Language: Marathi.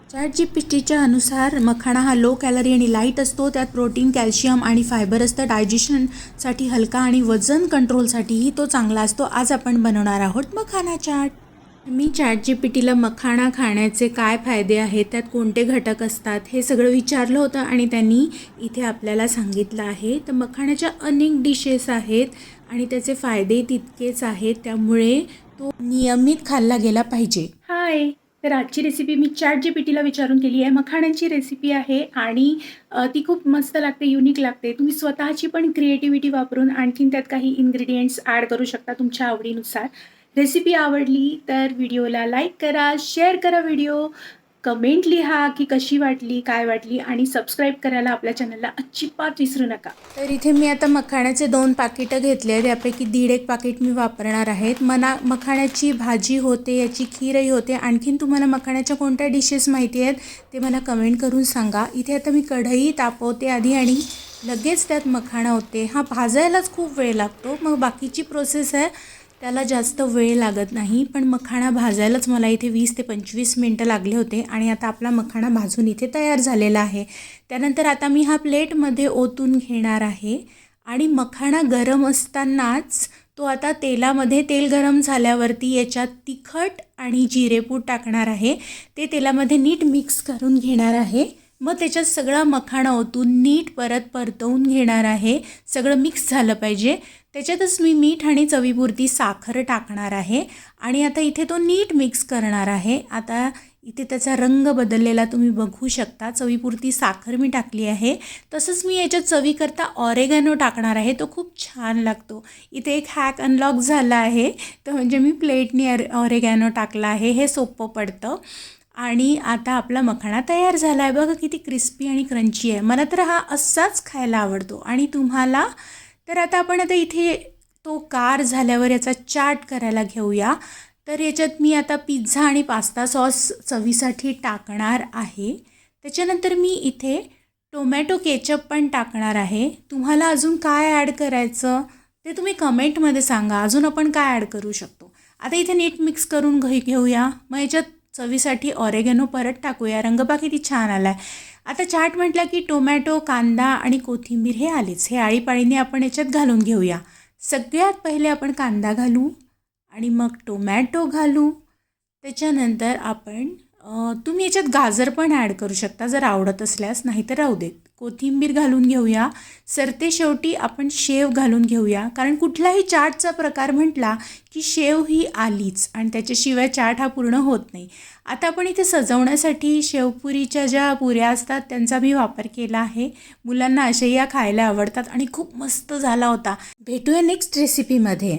ChatGPTच्या अनुसार मखाणा हा लो कॅलरी आणि लाईट असतो. त्यात प्रोटीन, कॅल्शियम आणि फायबर असतं. डायजेशनसाठी हलका आणि वजन कंट्रोलसाठीही तो चांगला असतो. आज आपण बनवणार आहोत मखाना चाट. मी ChatGPTला मखाणा खाण्याचे काय फायदे आहेत, त्यात कोणते घटक असतात, हे सगळं विचारलं होतं आणि त्यांनी इथे आपल्याला सांगितलं आहे. तर मखाण्याच्या अनेक डिशेस आहेत आणि त्याचे फायदे तितकेच आहेत, त्यामुळे तो नियमित खाल्ला गेला पाहिजे. हाय, तर आजची रेसिपी मी ChatGPTला विचारून केली आहे. मखाण्यांची रेसिपी आहे आणि ती खूप मस्त लागते, युनिक लागते. तुम्ही स्वतःची पण क्रिएटिव्हिटी वापरून आणखीन त्यात काही इन्ग्रेडियंट्स ॲड करू शकता तुमच्या आवडीनुसार. रेसिपी आवडली तर व्हिडिओला लाईक करा, शेअर करा व्हिडिओ, कमेंट लिहा की कशी वाटली, काय वाटली आणि सबस्क्राईब करायला आपल्या चॅनलला अजिबात विसरू नका. तर इथे मी आता मखाण्याचे 2 पाकिटं घेतले आहेत. यापैकी 1.5 पाकिट मी वापरणार आहेत. मखाण्याची भाजी होते, याची खीरही होते. आणखीन तुम्हाला मखाण्याच्या कोणत्या डिशेस माहिती आहेत ते मला कमेंट करून सांगा. इथे आता मी कढई तापवते आधी आणि लगेच त्यात मखाणा होते. हा भाजायलाच खूप वेळ लागतो, मग बाकीची प्रोसेस आहे त्याला जास्त वेळ लागत नाही, पण मखाणा भाजायलाच मला इथे 20 ते 25 मिनटं लागले होते. आणि आता आपला मखाणा भाजून इथे तयार झालेला आहे. त्यानंतर आता मी हा प्लेटमध्ये ओतून घेणार आहे आणि मखाणा गरम असतानाच तो आता तेलामध्ये, तेल गरम झाल्यावरती याच्यात तिखट आणि जिरेपूड टाकणार आहे. ते तेलामध्ये नीट मिक्स करून घेणार आहे. मग त्याच्यात सगळा मखाणा ओतून नीट परत परतवून घेणार आहे. सगळं मिक्स झालं पाहिजे. त्याच्यातच मी मीठ आणि चवीपुरती साखर टाकणार आहे आणि आता इथे तो नीट मिक्स करणार आहे. आता इथे त्याचा रंग बदललेला तुम्ही बघू शकता. चवीपुरती साखर मी टाकली आहे. तसंच मी याच्यात चवीकरता ऑरेगॅनो टाकणार आहे, तो खूप छान लागतो. इथे एक हॅक अनलॉक झाला आहे, तर म्हणजे मी प्लेटनी ऑरेगॅनो टाकला आहे, हे सोपं पडतं. आणि आता आपला मखाणा तयार झाला आहे. बघा किती क्रिस्पी आणि क्रंची आहे. मला तर हा असाच खायला आवडतो आणि तुम्हाला. तर आता इथे तो गार झाल्यावर याचा चाट करायला घेऊया. तर याच्यात मी आता पिझ्झा आणि पास्ता सॉस चवीसाठी टाकणार आहे. त्याच्यानंतर मी इथे टोमॅटो केचप पण टाकणार आहे. तुम्हाला अजून काय ॲड करायचं ते तुम्ही कमेंटमध्ये सांगा, अजून आपण काय ॲड करू शकतो. आता इथे नीट मिक्स करून घेऊया. मग याच्यात चवीसाठी ऑरेगॅनो परत टाकूया. रंग पहा किती छान आला आहे. आता चाट म्हटलं की टोमॅटो, कांदा आणि कोथिंबीर हे आलेच. हे आळीपाळीने आपण याच्यात घालून घेऊया. सगळ्यात पहिले आपण कांदा घालू आणि मग टोमॅटो घालू. त्याच्यानंतर आपण तुम्ही याच्यात गाजर पण ॲड करू शकता जर आवडत असल्यास, नाहीतर राहू देत. कोथिंबीर घालून घेऊया. सरते शेवटी आपण शेव घालून घेऊया, कारण कुठलाही चाटचा प्रकार म्हटला की शेव ही आलीच आणि त्याच्याशिवाय चाट हा पूर्ण होत नाही. आता आपण इथे सजवण्यासाठी शेवपुरीच्या ज्या पुऱ्या असतात त्यांचा मी वापर केला आहे. मुलांना अशाही या खायला आवडतात आणि खूप मस्त झाला होता. भेटूया नेक्स्ट रेसिपीमध्ये.